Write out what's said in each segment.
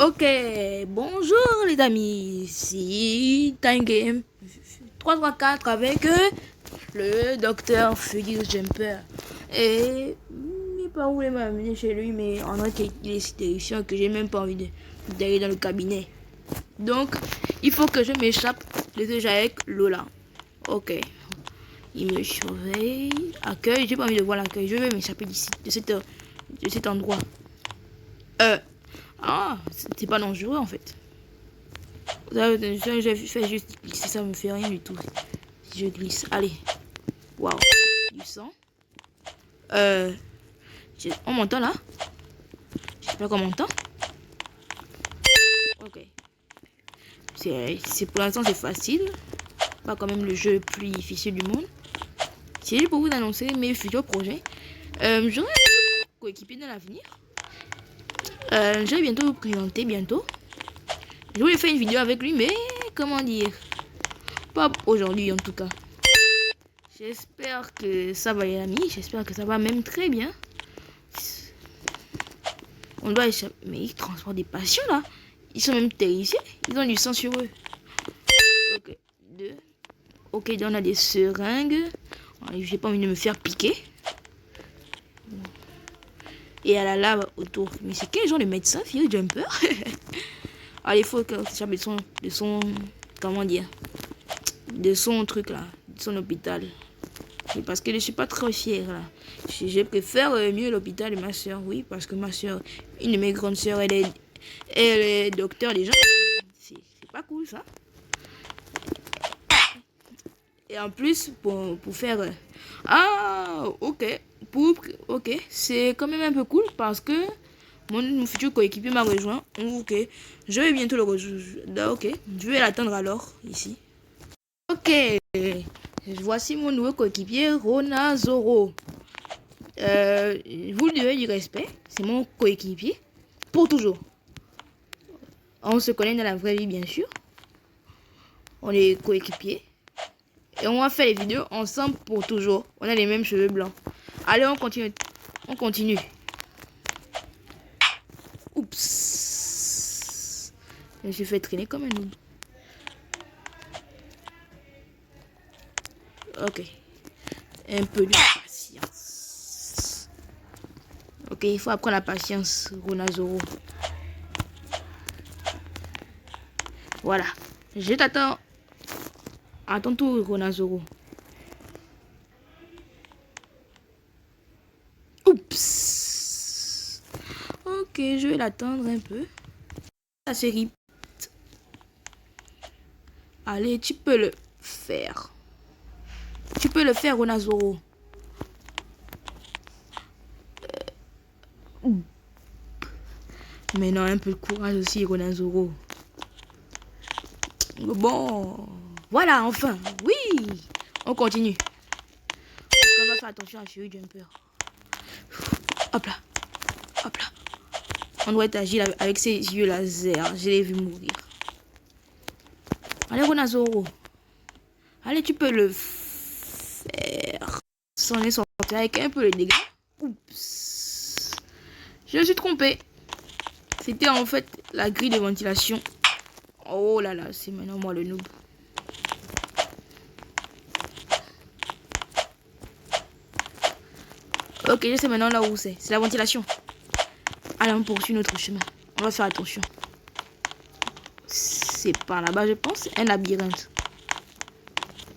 Ok, bonjour les amis, ici Time Game 334 avec le docteur Félix Jumper. Et il pas voulu m'amener chez lui, mais en vrai il est si terrifiant que j'ai même pas envie d'aller dans le cabinet. Donc il faut que je m'échappe déjà avec Lola. Ok, il me surveille. Accueil, j'ai pas envie de voir l'accueil, je vais m'échapper d'ici, de cet endroit. Ah, c'est pas dangereux en fait. Je fais juste glisser, ça me fait rien du tout. Si je glisse, allez. Waouh, du sang. On m'entend là? J'espère qu'on m'entend. Ok. Pour l'instant c'est facile. Pas quand même le jeu le plus difficile du monde. C'est juste pour vous annoncer mes futurs projets. J'aurai un coéquipier dans l'avenir. Je vais bientôt vous présenter bientôt. Je voulais faire une vidéo avec lui, mais comment dire, pas aujourd'hui en tout cas. J'espère que ça va les amis, j'espère que ça va même très bien. On doit échapper, mais ils transportent des patients là. Ils sont même terrifiés, ils ont du sang sur eux. Ok, deux. Ok, on a des seringues. J'ai pas envie de me faire piquer. Et à la lave autour. Mais c'est quel genre de médecin, Félix Jumper? Alors il faut que ça de son, comment dire, de son truc là, de son hôpital. Et parce que je suis pas très fière là. Je préfère mieux l'hôpital de ma soeur, oui, parce que ma soeur, une de mes grandes soeurs, elle est docteur déjà. C'est pas cool ça. Et en plus, pour faire... ah, ok. Ok, c'est quand même un peu cool parce que mon futur coéquipier m'a rejoint. Ok, je vais bientôt le rejoindre. Ok, je vais l'attendre alors, ici. Ok, voici mon nouveau coéquipier, Ronazoro. Vous lui devez du respect, c'est mon coéquipier, pour toujours. On se connaît dans la vraie vie, bien sûr. On est coéquipiers. Et on va faire les vidéos ensemble pour toujours. On a les mêmes cheveux blancs. Allez, on continue. On continue. Oups. Je me suis fait traîner comme un noob. Ok. Un peu de patience. Ok, il faut apprendre la patience, Ronazoro. Voilà. Je t'attends. Attends tout, Ronazoro. Oups. Ok, je vais l'attendre un peu. La série. Allez, tu peux le faire. Tu peux le faire, Ronazoro. Mais non, un peu de courage aussi, Ronazoro. Bon, voilà, enfin, oui. On continue. On doit faire attention à Félix Jumper. Hop là, hop là. On doit être agile avec ses yeux laser. Je l'ai vu mourir. Allez, Ronazoro. Allez, tu peux le faire. S'en est sorti avec un peu de dégâts. Oups. Je me suis trompé. C'était en fait la grille de ventilation. Oh là là, c'est maintenant moi le noob. Ok, je sais maintenant là où c'est. C'est la ventilation. Allez, on poursuit notre chemin. On va faire attention. C'est par là-bas, je pense. Un labyrinthe.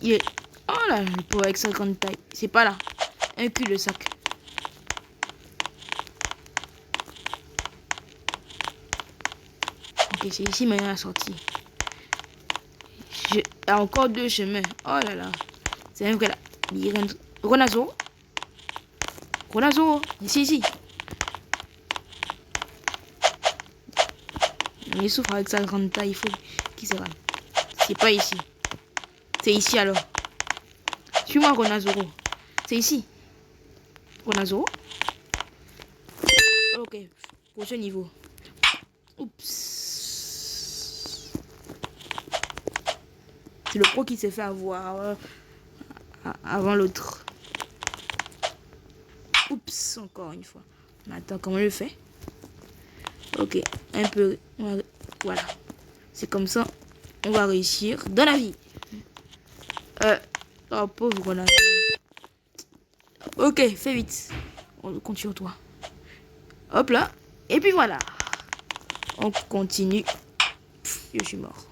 Il est... oh là, le pauvre avec sa grande taille. C'est pas là. Un cul-de-sac. Ok, c'est ici maintenant la sortie. Il y a encore deux chemins. Oh là là. C'est un vrai labyrinthe. Ronazoro. Ronazoro. Ici. Il souffre avec sa grande taille. Il faut qu'il se rame. C'est pas ici. C'est ici alors. Suis-moi, Ronazoro. C'est ici. Ronazoro. Ok. Prochain niveau. Oups. C'est le pro qui s'est fait avoir avant l'autre. Oups, encore une fois. Attends, comment on le fait? Ok. un peu. Voilà. C'est comme ça. On va réussir dans la vie. Oh, pauvre grenade. Ok, fais vite. On continue toi. Hop là. Et puis voilà. On continue. Pff, je suis mort.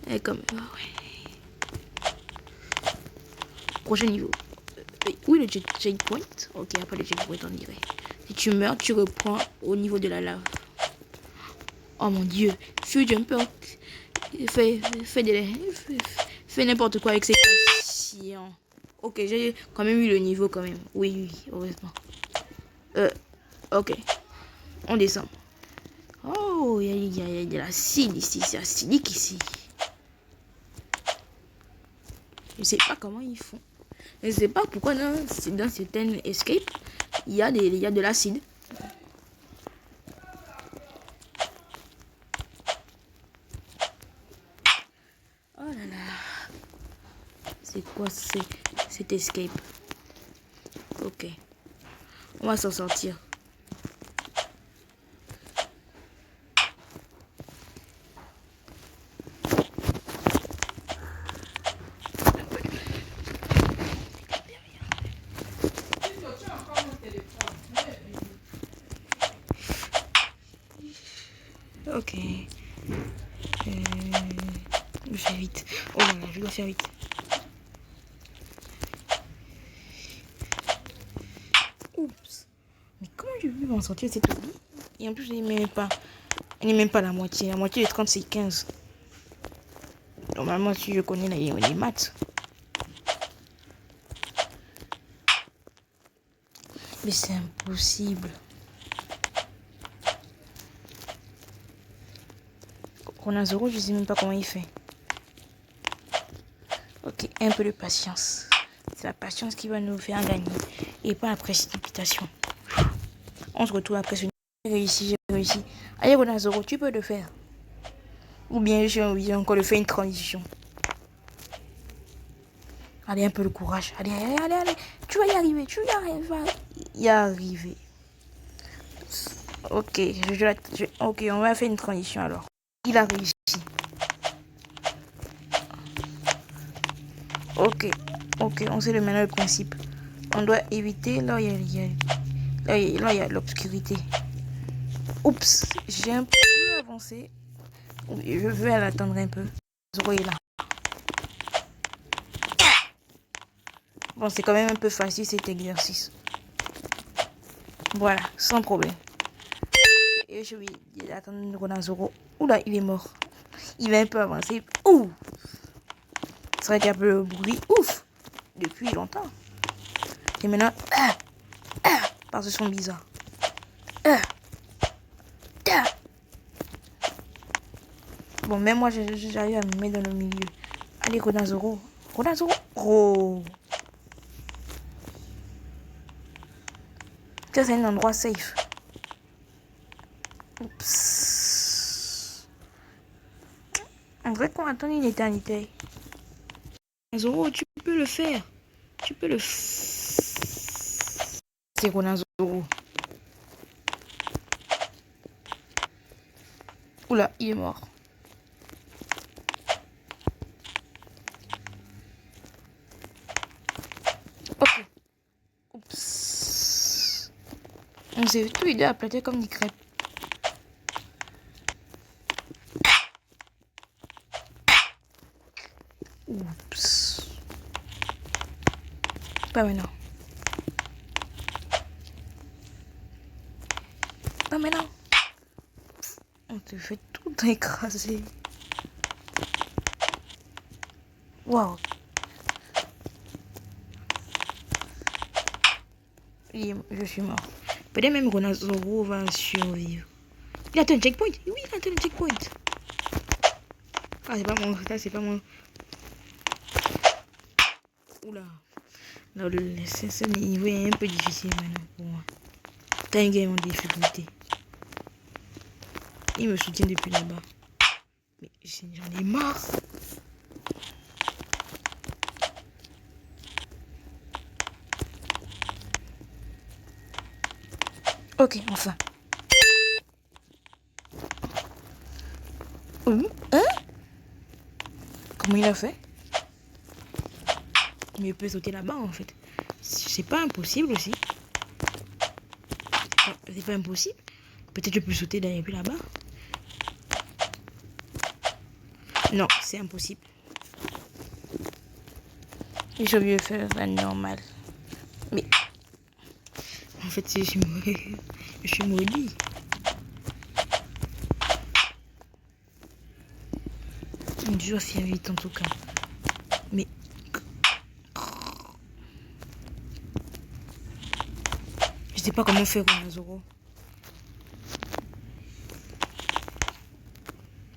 Et comme... ouais. Prochain niveau. Oui, le checkpoint. Ok, il n'y a pas de checkpoint, on dirait. Si tu meurs, tu reprends au niveau de la lave. Oh mon dieu. Feu jumper. Fais n'importe quoi avec ses patients. Ok, j'ai quand même eu le niveau quand même. Oui, heureusement. Ok. On descend. Oh, il y a de l'acide ici. C'est acidique ici. Je sais pas comment ils font. Je sais pas pourquoi dans certaines escapes, il y a de l'acide. Oh là là. C'est quoi cette escape? Ok. On va s'en sortir. Ok. Je vais faire vite. Oh là là, je dois faire vite. Oups. Mais comment je vais m'en sortir cette oubli? Et en plus, elle n'est même pas la moitié. La moitié de 30, c'est 15. Normalement, si je connais les maths. Mais c'est impossible. Ronazoro, je sais même pas comment il fait. Ok, un peu de patience. C'est la patience qui va nous faire gagner. Et pas la précipitation. On se retrouve après ce... J'ai réussi. Allez, Ronazoro, tu peux le faire. Ou bien je suis obligé encore de faire une transition. Allez, un peu de courage. Allez. Tu vas y arriver. Ok, ok, on va faire une transition alors. Il a réussi. Ok, on sait maintenant le principe. On doit éviter là où il y a l'obscurité. Oups, j'ai un peu avancé. Je vais l'attendre un peu. Zoro est là. Bon, c'est quand même un peu facile cet exercice. Voilà, sans problème. Et je vais attendre Ronazoro. Oula, il est mort. Il va un peu avancer. Ouh! C'est vrai qu'il y a un peu le bruit. Ouf! Depuis longtemps. Et maintenant, parce que ce sont bizarres. Bon, même moi, j'arrive à me mettre dans le milieu. Allez, Ronazoro. Oh! Ça, c'est un endroit safe. Oups. On dirait qu'on attend une éternité. Ronazoro, tu peux le faire. C'est Ronazoro. Oula, il est mort. Ok. Oups. On s'est tous les deux aplatis comme des crêpes. Oups. Pas maintenant. On te fait tout écraser. Waouh. Je suis mort. Peut-être même Ronazoro va survivre. Il atteint un checkpoint. Oui, il atteint un checkpoint. Ah, c'est pas mon... C'est pas mon... Oula. Non, ce niveau est un peu difficile maintenant pour moi. T'as un game en difficulté. Il me soutient depuis là-bas. Mais j'en ai marre. Ok, enfin. Hein? Comment il a fait? Mais il peut sauter là-bas en fait. C'est pas impossible aussi. C'est pas impossible. Peut-être je peux sauter depuis là-bas. Non, c'est impossible. Je vais faire un normal. Mais en fait, je suis maudit. Dieu si vite en tout cas. Mais je sais pas comment faire con Zoro.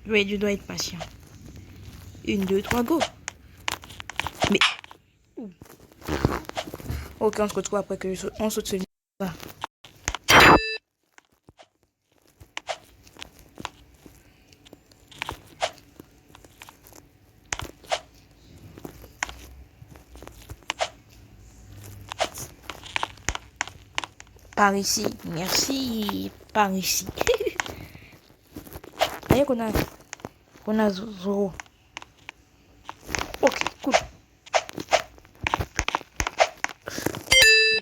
Oui, je dois être patient. 1, 2, 3, go. Mais ok, on se retrouve après que on saute ce niveau. Par ici, merci. Par ici. Allez, qu'on a Zoro. Ok, cool.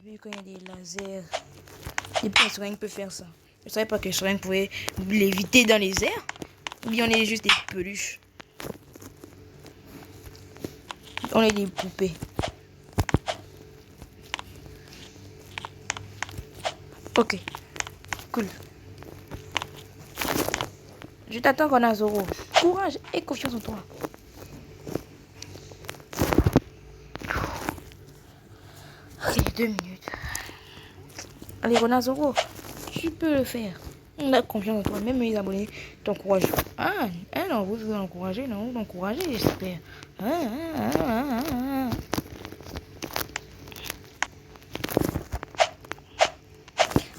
Vu quand il y a des lasers, et puis Soren peut faire ça. Je savais pas que Soren pouvait l'éviter dans les airs. Ou bien on est juste des peluches. On est des poupées. Ok, cool. Je t'attends, qu'on a Zoro. Courage et confiance en toi. Ok, 2 minutes. Allez, Ronazoro, tu peux le faire. On a confiance en toi. Même les abonnés t'encouragent. Ah, non, vous encouragez, non, vous encouragez, j'espère.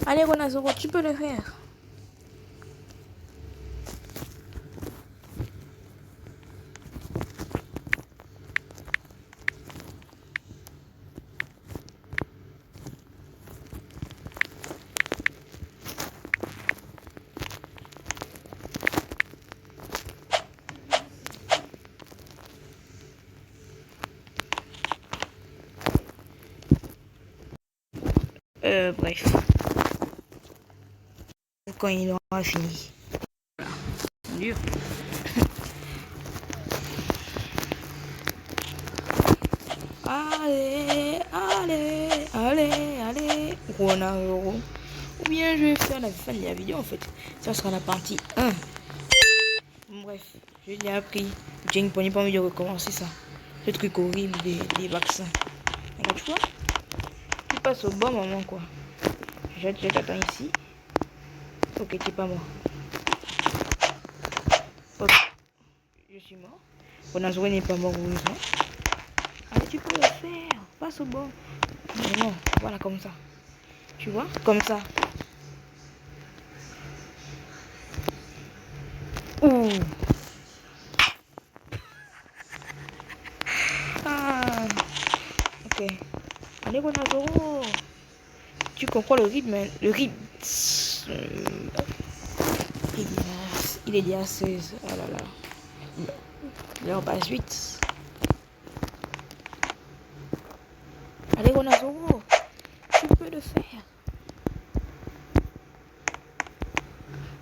Allez, Ronazoro, tu peux le faire. Bref. Quand il aura fini. Dur. Allez, Ronazoro. Ou bien je vais faire la fin de la vidéo en fait. Ça sera la partie 1. Bref, je l'ai appris. J'ai pas envie de recommencer ça. Ce truc horrible des vaccins. Regarde, tu vois? Tu passes au bon moment quoi. Je t'attends ici. Ok, t'es pas mort. Ok, je suis mort. Ronazoro n'est pas mort heureusement. Allez, tu peux le faire. Passe au bon. Non, voilà comme ça. Tu vois? Comme ça. Ouh. Ah. Ok. Allez, Ronazoro. Tu comprends le rythme, hein? Le rythme. Il est déjà 16. Oh là là. Il en passe 8. Allez, Ronazoro. Tu peux le faire.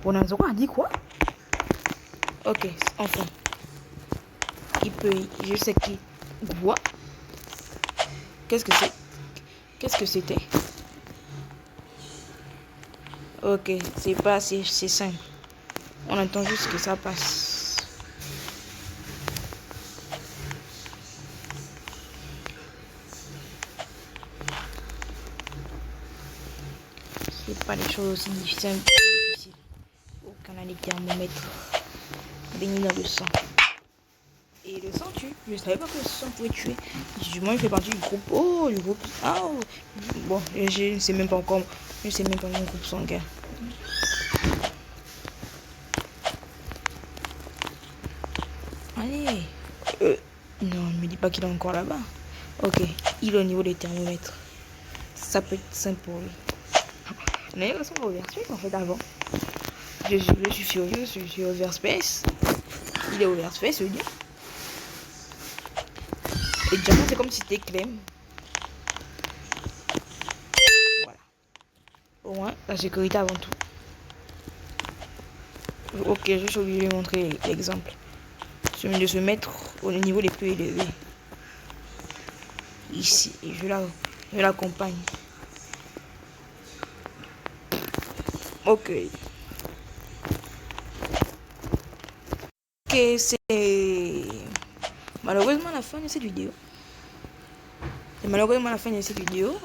Ronazoro a dit quoi? Ok, enfin. Il peut. Je sais qu'il voit. Qu'est-ce que c'est? Qu'est-ce que c'était? Ok, c'est pas assez, c'est simple. On attend juste que ça passe. C'est pas des choses aussi difficiles. Aucun a des thermomètres baignés dans le sang. Et le sang tue. Je savais pas que le sang pouvait tuer. Du moins, il fait partie du groupe. Oh, du groupe. Ah, oh. Bon, je ne sais même pas encore. Je ne sais même pas mon groupe sanguin. Allez. Non, ne me dis pas qu'il est encore là-bas. Ok, il est au niveau des thermomètres. Ça peut être simple pour lui. D'ailleurs, on va reverser en fait avant. Je suis furieux, je suis overspace. Il est ouvert, fais celui-là. Et diamant, c'est comme si c'était clem. Voilà. Au moins, la sécurité avant tout. Ok, je suis obligé de montrer l'exemple. De se mettre au niveau les plus élevés. Ici, et je l'accompagne. Ok. Ok, c'est malheureusement la fin de cette vidéo. C'est malheureusement la fin de cette vidéo.